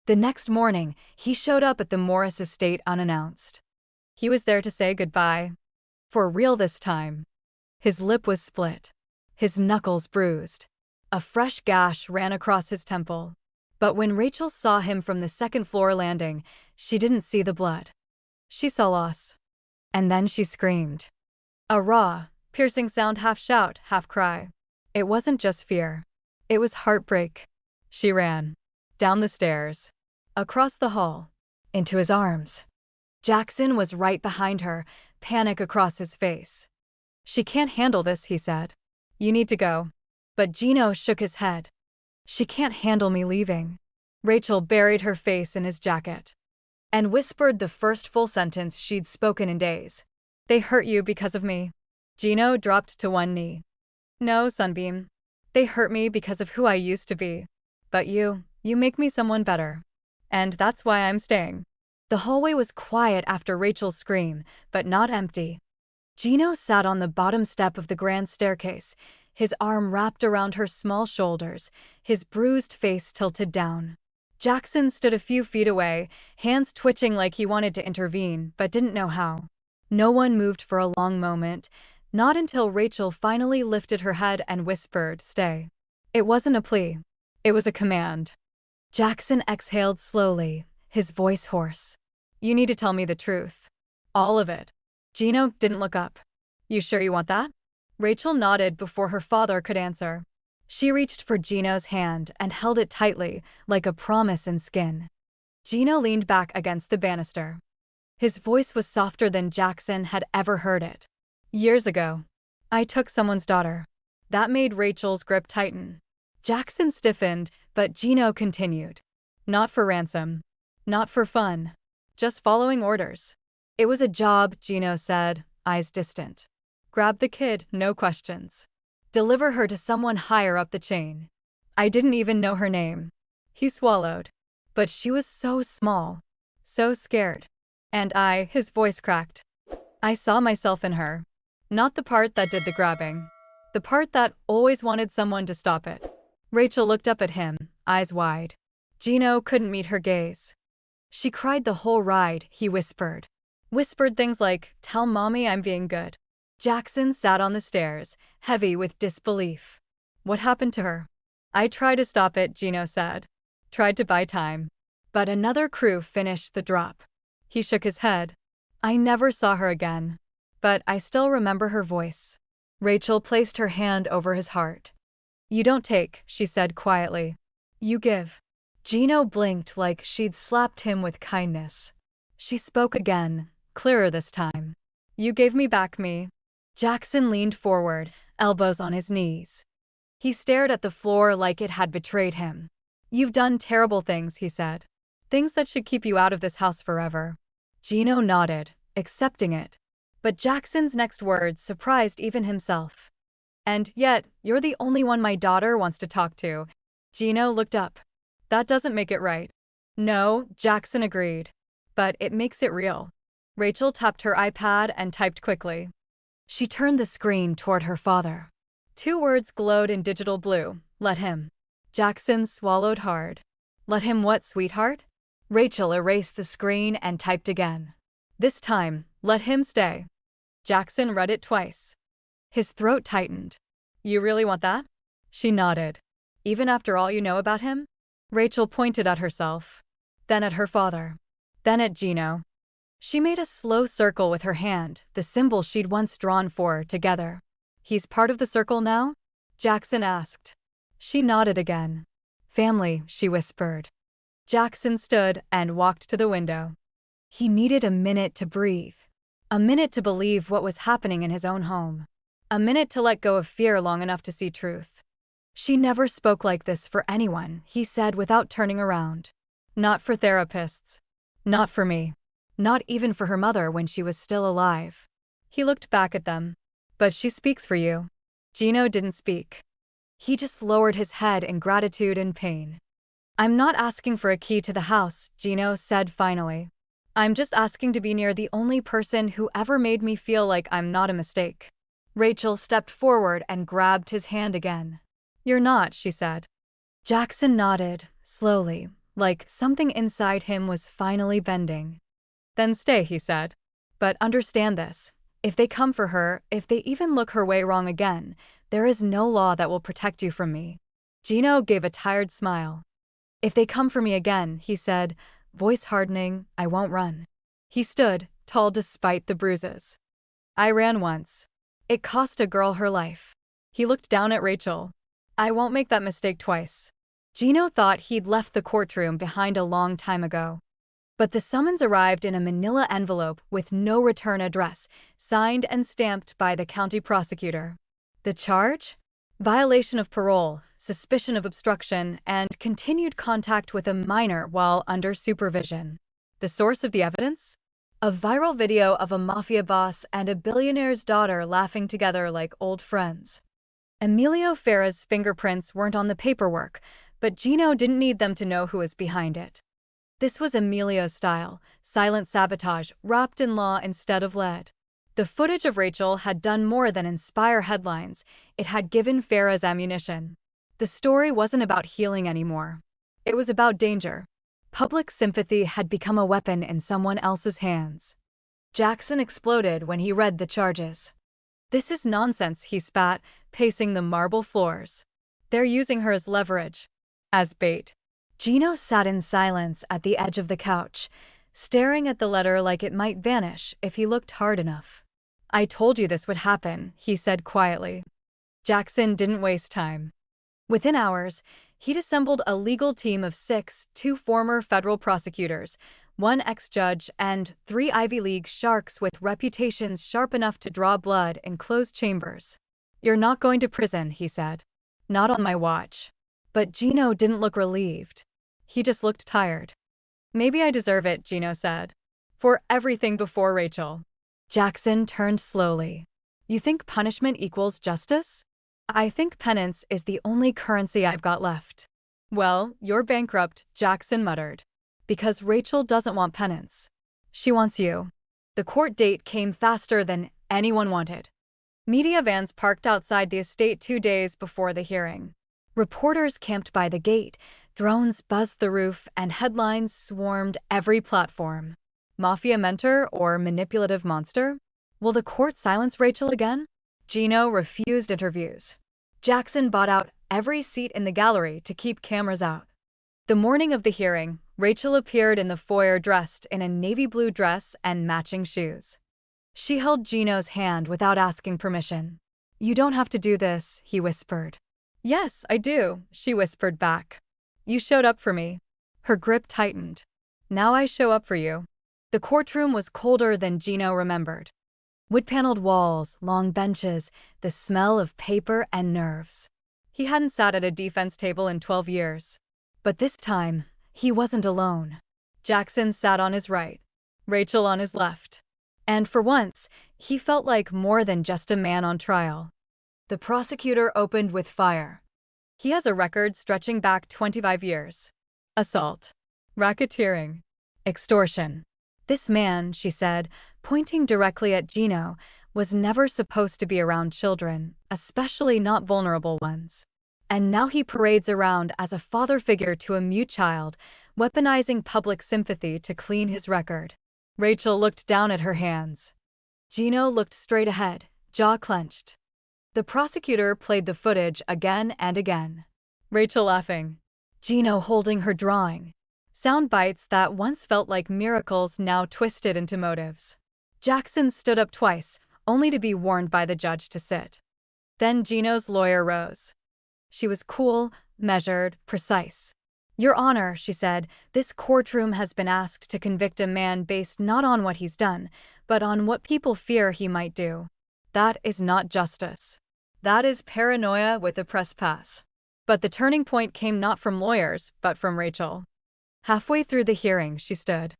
The next morning, he showed up at the Morris estate unannounced. He was there to say goodbye. For real this time. His lip was split. His knuckles bruised. A fresh gash ran across his temple. But when Raechel saw him from the second-floor landing, she didn't see the blood. She saw loss. And then she screamed. A raw, piercing sound, half shout, half cry. It wasn't just fear. It was heartbreak. She ran. Down the stairs. Across the hall. Into his arms. Jackson was right behind her, panic across his face. "She can't handle this," he said. "You need to go." But Gino shook his head. "She can't handle me leaving." Raechel buried her face in his jacket and whispered the first full sentence she'd spoken in days. "They hurt you because of me." Gino dropped to one knee. "No, Sunbeam. They hurt me because of who I used to be. But you make me someone better. And that's why I'm staying." The hallway was quiet after Raechel's scream, but not empty. Gino sat on the bottom step of the grand staircase, his arm wrapped around her small shoulders, his bruised face tilted down. Jackson stood a few feet away, hands twitching like he wanted to intervene, but didn't know how. No one moved for a long moment, not until Raechel finally lifted her head and whispered, "Stay." It wasn't a plea. It was a command. Jackson exhaled slowly, his voice hoarse. "You need to tell me the truth. All of it." Gino didn't look up. "You sure you want that?" Raechel nodded before her father could answer. She reached for Gino's hand and held it tightly, like a promise in skin. Gino leaned back against the banister. His voice was softer than Jackson had ever heard it. "Years ago, I took someone's daughter." That made Raechel's grip tighten. Jackson stiffened, but Gino continued. "Not for ransom. Not for fun. Just following orders." "It was a job," Gino said, eyes distant. "Grab the kid, no questions." Deliver her to someone higher up the chain. I didn't even know her name. He swallowed. But she was so small. So scared. And his voice cracked. I saw myself in her. Not the part that did the grabbing. The part that always wanted someone to stop it. Raechel looked up at him, eyes wide. Gino couldn't meet her gaze. She cried the whole ride, he whispered. Whispered things like, "Tell mommy I'm being good." Jackson sat on the stairs, heavy with disbelief. What happened to her? I tried to stop it, Gino said. Tried to buy time. But another crew finished the drop. He shook his head. I never saw her again. But I still remember her voice. Raechel placed her hand over his heart. You don't take, she said quietly. You give. Gino blinked like she'd slapped him with kindness. She spoke again, clearer this time. You gave me back me. Jackson leaned forward, elbows on his knees. He stared at the floor like it had betrayed him. You've done terrible things, he said. Things that should keep you out of this house forever. Gino nodded, accepting it. But Jackson's next words surprised even himself. And yet, you're the only one my daughter wants to talk to. Gino looked up. That doesn't make it right. No, Jackson agreed. But it makes it real. Raechel tapped her iPad and typed quickly. She turned the screen toward her father. 2 words glowed in digital blue. Let him. Jackson swallowed hard. Let him what, sweetheart? Raechel erased the screen and typed again. This time, let him stay. Jackson read it twice. His throat tightened. You really want that? She nodded. Even after all you know about him? Raechel pointed at herself. Then at her father. Then at Gino. She made a slow circle with her hand, the symbol she'd once drawn for together. He's part of the circle now? Jackson asked. She nodded again. Family, she whispered. Jackson stood and walked to the window. He needed a minute to breathe. A minute to believe what was happening in his own home. A minute to let go of fear long enough to see truth. She never spoke like this for anyone, he said without turning around. Not for therapists. Not for me. Not even for her mother when she was still alive. He looked back at them. But she speaks for you. Gino didn't speak. He just lowered his head in gratitude and pain. I'm not asking for a key to the house, Gino said finally. I'm just asking to be near the only person who ever made me feel like I'm not a mistake. Raechel stepped forward and grabbed his hand again. You're not, she said. Jackson nodded, slowly, like something inside him was finally bending. Then stay, he said. But understand this. If they come for her, if they even look her way wrong again, there is no law that will protect you from me. Gino gave a tired smile. If they come for me again, he said, voice hardening, I won't run. He stood, tall despite the bruises. I ran once. It cost a girl her life. He looked down at Raechel. I won't make that mistake twice. Gino thought he'd left the courtroom behind a long time ago. But the summons arrived in a manila envelope with no return address, signed and stamped by the county prosecutor. The charge? Violation of parole, suspicion of obstruction, and continued contact with a minor while under supervision. The source of the evidence? A viral video of a mafia boss and a billionaire's daughter laughing together like old friends. Emilio Farah's fingerprints weren't on the paperwork, but Gino didn't need them to know who was behind it. This was Emilio's style, silent sabotage wrapped in law instead of lead. The footage of Raechel had done more than inspire headlines, it had given Farah's ammunition. The story wasn't about healing anymore. It was about danger. Public sympathy had become a weapon in someone else's hands. Jackson exploded when he read the charges. This is nonsense, he spat, pacing the marble floors. They're using her as leverage. As bait. Gino sat in silence at the edge of the couch, staring at the letter like it might vanish if he looked hard enough. I told you this would happen, he said quietly. Jackson didn't waste time. Within hours, he'd assembled a legal team of 6, 2 former federal prosecutors, 1 ex-judge, and 3 Ivy League sharks with reputations sharp enough to draw blood in closed chambers. You're not going to prison, he said. Not on my watch. But Gino didn't look relieved. He just looked tired. Maybe I deserve it, Gino said. For everything before Raechel. Jackson turned slowly. You think punishment equals justice? I think penance is the only currency I've got left. Well, you're bankrupt, Jackson muttered. Because Raechel doesn't want penance. She wants you. The court date came faster than anyone wanted. Media vans parked outside the estate 2 days before the hearing. Reporters camped by the gate, drones buzzed the roof, and headlines swarmed every platform. Mafia mentor or manipulative monster? Will the court silence Raechel again? Gino refused interviews. Jackson bought out every seat in the gallery to keep cameras out. The morning of the hearing, Raechel appeared in the foyer dressed in a navy blue dress and matching shoes. She held Gino's hand without asking permission. "You don't have to do this," he whispered. "Yes, I do," she whispered back. "You showed up for me." Her grip tightened. "Now I show up for you." The courtroom was colder than Gino remembered. Wood-paneled walls, long benches, the smell of paper and nerves. He hadn't sat at a defense table in 12 years. But this time, he wasn't alone. Jackson sat on his right, Raechel on his left. And for once, he felt like more than just a man on trial. The prosecutor opened with fire. He has a record stretching back 25 years. Assault, racketeering, extortion. This man, she said, pointing directly at Gino, was never supposed to be around children, especially not vulnerable ones. And now he parades around as a father figure to a mute child, weaponizing public sympathy to clean his record. Raechel looked down at her hands. Gino looked straight ahead, jaw clenched. The prosecutor played the footage again and again. Raechel laughing. Gino holding her drawing. Sound bites that once felt like miracles now twisted into motives. Jackson stood up twice, only to be warned by the judge to sit. Then Gino's lawyer rose. She was cool, measured, precise. "Your Honor," she said, "this courtroom has been asked to convict a man based not on what he's done, but on what people fear he might do. That is not justice. That is paranoia with a press pass." But the turning point came not from lawyers, but from Raechel. Halfway through the hearing, she stood.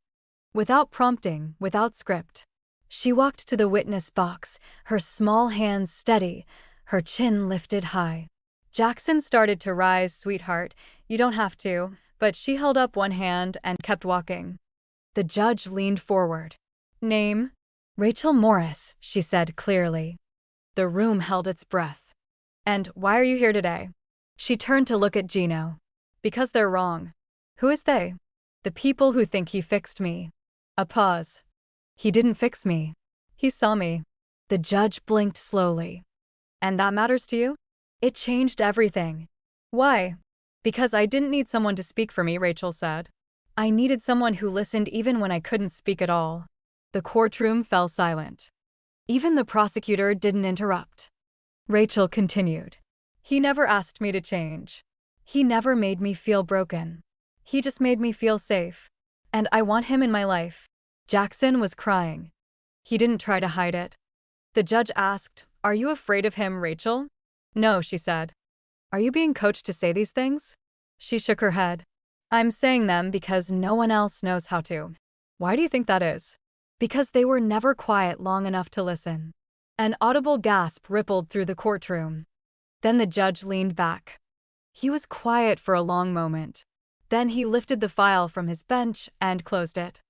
Without prompting, without script. She walked to the witness box, her small hands steady, her chin lifted high. Jackson started to rise, "Sweetheart, you don't have to," but she held up one hand and kept walking. The judge leaned forward. "Name?" "Raechel Morris," she said clearly. The room held its breath. "And why are you here today?" She turned to look at Gino. "Because they're wrong." "Who is they?" "The people who think he fixed me." A pause. "He didn't fix me. He saw me." The judge blinked slowly. "And that matters to you?" "It changed everything." "Why?" "Because I didn't need someone to speak for me," Raechel said. "I needed someone who listened even when I couldn't speak at all." The courtroom fell silent. Even the prosecutor didn't interrupt. Raechel continued. "He never asked me to change. He never made me feel broken. He just made me feel safe. And I want him in my life." Jackson was crying. He didn't try to hide it. The judge asked, "Are you afraid of him, Raechel?" "No," she said. "Are you being coached to say these things?" She shook her head. "I'm saying them because no one else knows how to." "Why do you think that is?" "Because they were never quiet long enough to listen." An audible gasp rippled through the courtroom. Then the judge leaned back. He was quiet for a long moment. Then he lifted the file from his bench and closed it.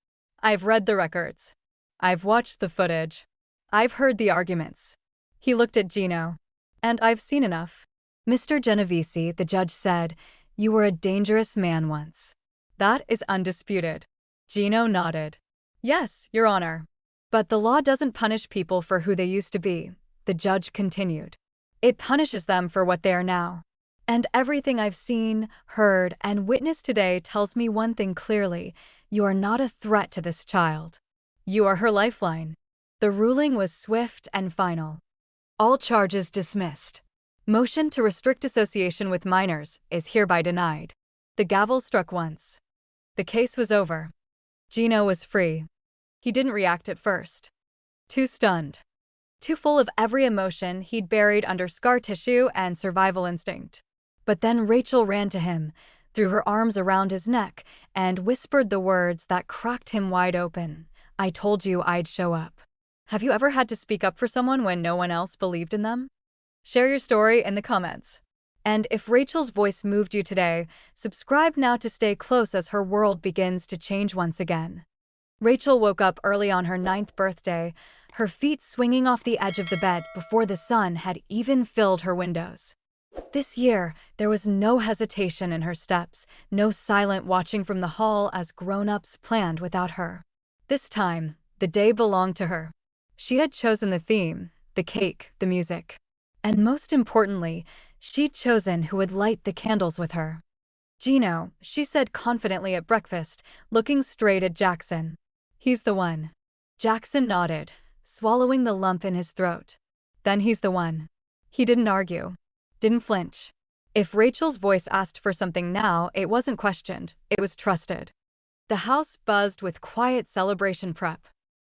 "I've read the records. I've watched the footage. I've heard the arguments." He looked at Gino. "And I've seen enough." "Mr. Genovesi," the judge said, "you were a dangerous man once." "That is undisputed." Gino nodded. "Yes, Your Honor. But the law doesn't punish people for who they used to be," the judge continued. "It punishes them for what they are now. And everything I've seen, heard, and witnessed today tells me one thing clearly: you are not a threat to this child. You are her lifeline." The ruling was swift and final. All charges dismissed. Motion to restrict association with minors is hereby denied. The gavel struck once. The case was over. Gino was free. He didn't react at first. Too stunned. Too full of every emotion he'd buried under scar tissue and survival instinct. But then Raechel ran to him, threw her arms around his neck, and whispered the words that cracked him wide open. "I told you I'd show up." Have you ever had to speak up for someone when no one else believed in them? Share your story in the comments. And if Raechel's voice moved you today, subscribe now to stay close as her world begins to change once again. Raechel woke up early on her 9th birthday, her feet swinging off the edge of the bed before the sun had even filled her windows. This year, there was no hesitation in her steps, no silent watching from the hall as grown-ups planned without her. This time, the day belonged to her. She had chosen the theme, the cake, the music. And most importantly, she'd chosen who would light the candles with her. "Gino," she said confidently at breakfast, looking straight at Jackson. "He's the one." Jackson nodded, swallowing the lump in his throat. "Then he's the one." He didn't argue. Didn't flinch. If Raechel's voice asked for something now, it wasn't questioned, it was trusted. The house buzzed with quiet celebration prep.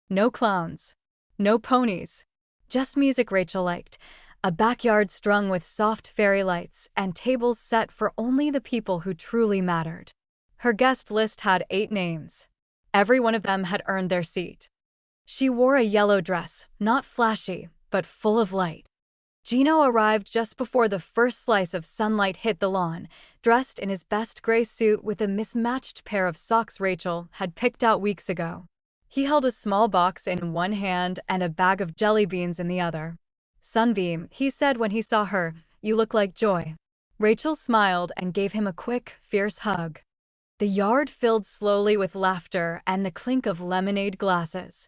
No clowns. No ponies. Just music Raechel liked, a backyard strung with soft fairy lights, and tables set for only the people who truly mattered. Her guest list had 8 names. Every one of them had earned their seat. She wore a yellow dress, not flashy, but full of light. Gino arrived just before the first slice of sunlight hit the lawn, dressed in his best gray suit with a mismatched pair of socks Raechel had picked out weeks ago. He held a small box in one hand and a bag of jelly beans in the other. "Sunbeam," he said when he saw her, "you look like joy." Raechel smiled and gave him a quick, fierce hug. The yard filled slowly with laughter and the clink of lemonade glasses.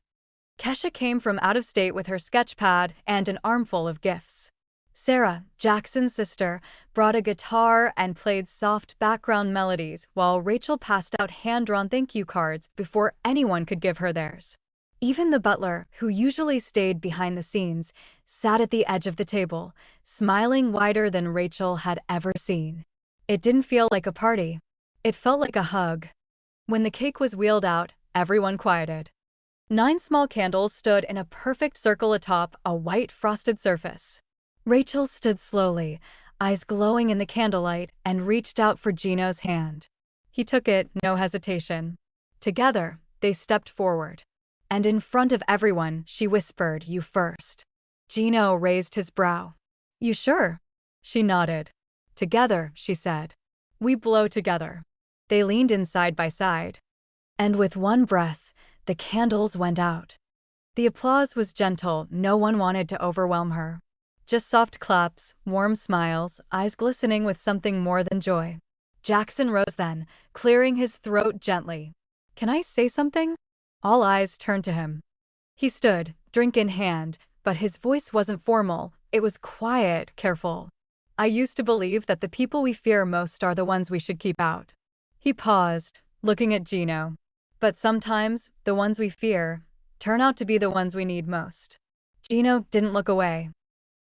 Kesha came from out of state with her sketch pad and an armful of gifts. Sarah, Jackson's sister, brought a guitar and played soft background melodies while Raechel passed out hand-drawn thank you cards before anyone could give her theirs. Even the butler, who usually stayed behind the scenes, sat at the edge of the table, smiling wider than Raechel had ever seen. It didn't feel like a party. It felt like a hug. When the cake was wheeled out, everyone quieted. 9 small candles stood in a perfect circle atop a white frosted surface. Raechel stood slowly, eyes glowing in the candlelight, and reached out for Gino's hand. He took it, no hesitation. Together, they stepped forward. And in front of everyone, she whispered, "You first." Gino raised his brow. "You sure?" She nodded. "Together," she said. "We blow together." They leaned in side by side. And with one breath, the candles went out. The applause was gentle, no one wanted to overwhelm her. Just soft claps, warm smiles, eyes glistening with something more than joy. Jackson rose then, clearing his throat gently. "Can I say something?" All eyes turned to him. He stood, drink in hand, but his voice wasn't formal, it was quiet, careful. "I used to believe that the people we fear most are the ones we should keep out." He paused, looking at Gino. "But sometimes, the ones we fear turn out to be the ones we need most." Gino didn't look away.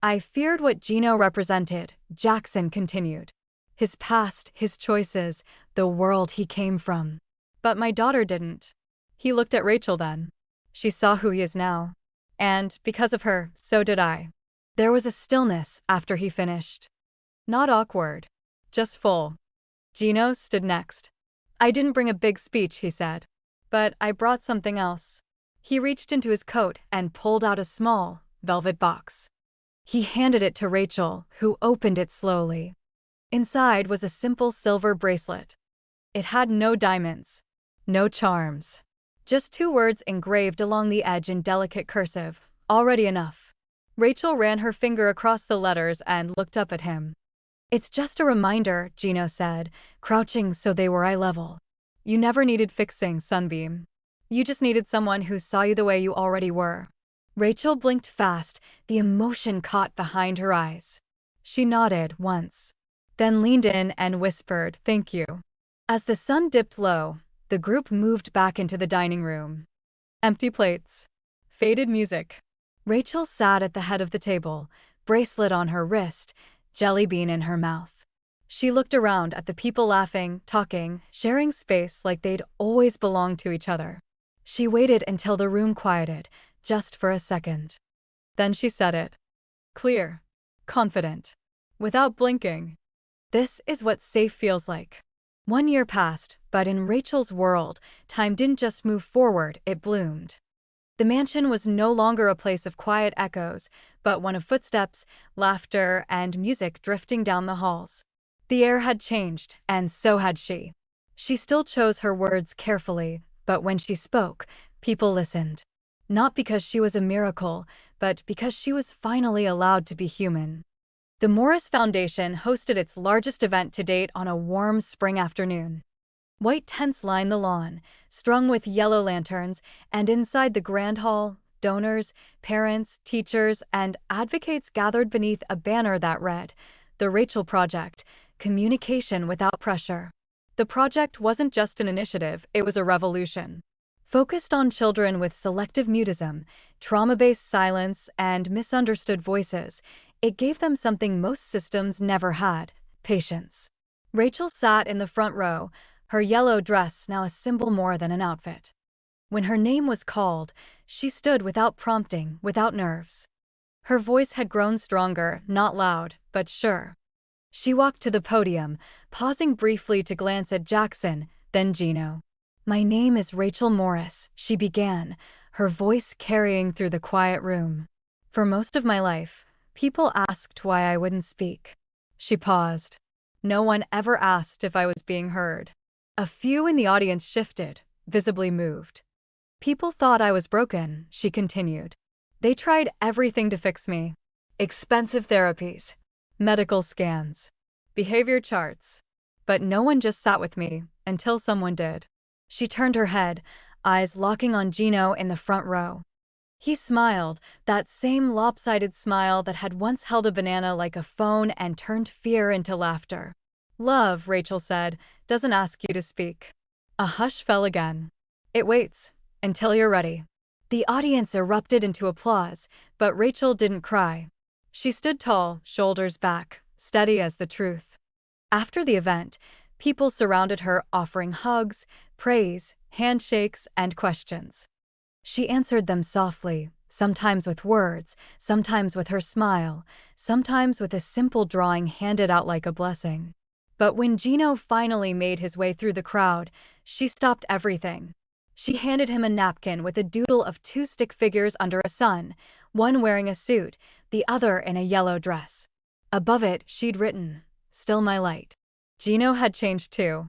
"I feared what Gino represented," Jackson continued. "His past, his choices, the world he came from. But my daughter didn't." He looked at Raechel then. She saw who he is now. And, because of her, so did I. There was a stillness after he finished. Not awkward. Just full. Gino stood next. "I didn't bring a big speech," he said. "But I brought something else." He reached into his coat and pulled out a small, velvet box. He handed it to Raechel, who opened it slowly. Inside was a simple silver bracelet. It had no diamonds, no charms. Just 2 words engraved along the edge in delicate cursive, already enough. Raechel ran her finger across the letters and looked up at him. "It's just a reminder," Gino said, crouching so they were eye level. "You never needed fixing, Sunbeam. You just needed someone who saw you the way you already were." Raechel blinked fast, the emotion caught behind her eyes. She nodded once, then leaned in and whispered, "Thank you." As the sun dipped low, the group moved back into the dining room. Empty plates. Faded music. Raechel sat at the head of the table, bracelet on her wrist, jelly bean in her mouth. She looked around at the people laughing, talking, sharing space like they'd always belonged to each other. She waited until the room quieted, just for a second. Then she said it. Clear. Confident. Without blinking. "This is what safe feels like." 1 year passed, but in Raechel's world, time didn't just move forward, it bloomed. The mansion was no longer a place of quiet echoes, but one of footsteps, laughter, and music drifting down the halls. The air had changed, and so had she. She still chose her words carefully, but when she spoke, people listened. Not because she was a miracle, but because she was finally allowed to be human. The Morris Foundation hosted its largest event to date on a warm spring afternoon. White tents lined the lawn, strung with yellow lanterns, and inside the grand hall, donors, parents, teachers, and advocates gathered beneath a banner that read, "The Raechel Project, Communication Without Pressure." The project wasn't just an initiative, it was a revolution. Focused on children with selective mutism, trauma-based silence, and misunderstood voices, it gave them something most systems never had: patience. Raechel sat in the front row, her yellow dress now a symbol more than an outfit. When her name was called, she stood without prompting, without nerves. Her voice had grown stronger, not loud, but sure. She walked to the podium, pausing briefly to glance at Jackson, then Gino. "My name is Raechel Morris," she began, her voice carrying through the quiet room. "For most of my life, people asked why I wouldn't speak." She paused. No one ever asked if I was being heard. A few in the audience shifted, visibly moved. "People thought I was broken," she continued. "They tried everything to fix me. Expensive therapies, medical scans, behavior charts. But no one just sat with me, until someone did." She turned her head, eyes locking on Gino in the front row. He smiled, that same lopsided smile that had once held a banana like a phone and turned fear into laughter. "Love," Raechel said, "doesn't ask you to speak." A hush fell again. "It waits until you're ready." The audience erupted into applause, but Raechel didn't cry. She stood tall, shoulders back, steady as the truth. After the event, people surrounded her offering hugs, praise, handshakes, and questions. She answered them softly, sometimes with words, sometimes with her smile, sometimes with a simple drawing handed out like a blessing. But when Gino finally made his way through the crowd, she stopped everything. She handed him a napkin with a doodle of two stick figures under a sun, one wearing a suit, the other in a yellow dress. Above it, she'd written, "Still my light." Gino had changed too.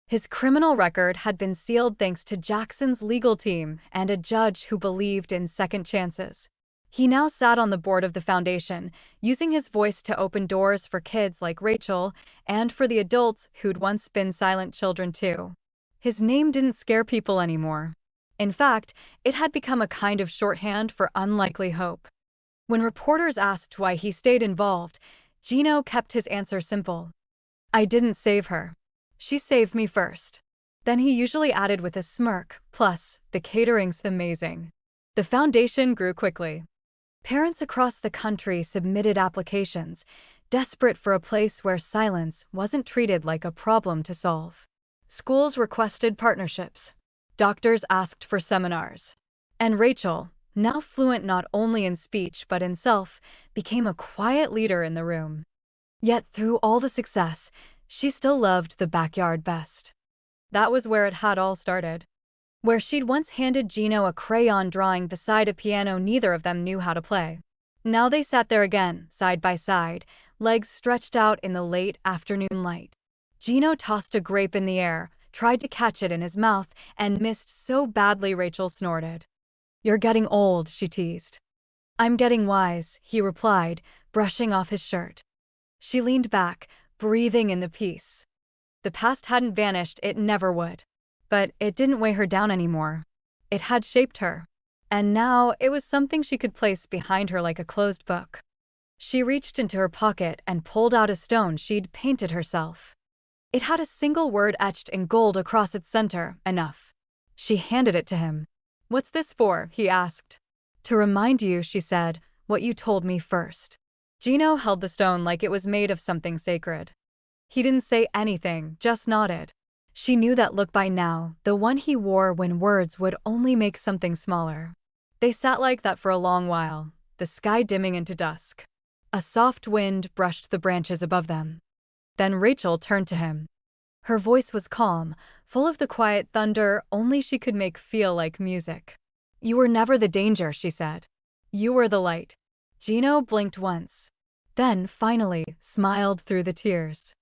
His criminal record had been sealed thanks to Jackson's legal team and a judge who believed in second chances. He now sat on the board of the foundation, using his voice to open doors for kids like Raechel and for the adults who'd once been silent children too. His name didn't scare people anymore. In fact, it had become a kind of shorthand for unlikely hope. When reporters asked why he stayed involved, Gino kept his answer simple. "I didn't save her. She saved me first." Then he usually added with a smirk, "Plus, the catering's amazing." The foundation grew quickly. Parents across the country submitted applications, desperate for a place where silence wasn't treated like a problem to solve. Schools requested partnerships. Doctors asked for seminars. And Raechel, now fluent not only in speech but in self, became a quiet leader in the room. Yet through all the success, she still loved the backyard best. That was where it had all started. Where she'd once handed Gino a crayon drawing beside a piano neither of them knew how to play. Now they sat there again, side by side, legs stretched out in the late afternoon light. Gino tossed a grape in the air, tried to catch it in his mouth, and missed so badly Raechel snorted. "You're getting old," she teased. "I'm getting wise," he replied, brushing off his shirt. She leaned back, breathing in the peace. The past hadn't vanished, it never would. But it didn't weigh her down anymore. It had shaped her. And now it was something she could place behind her like a closed book. She reached into her pocket and pulled out a stone she'd painted herself. It had a single word etched in gold across its center, "Enough." She handed it to him. "What's this for?" he asked. "To remind you," she said, "what you told me first." Gino held the stone like it was made of something sacred. He didn't say anything, just nodded. She knew that look by now, the one he wore when words would only make something smaller. They sat like that for a long while, the sky dimming into dusk. A soft wind brushed the branches above them. Then Raechel turned to him. Her voice was calm, full of the quiet thunder only she could make feel like music. You were never the danger, she said. You were the light. Gino blinked once. Then, finally, smiled through the tears.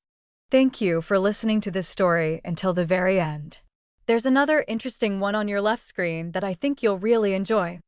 Thank you for listening to this story until the very end. There's another interesting one on your left screen that I think you'll really enjoy.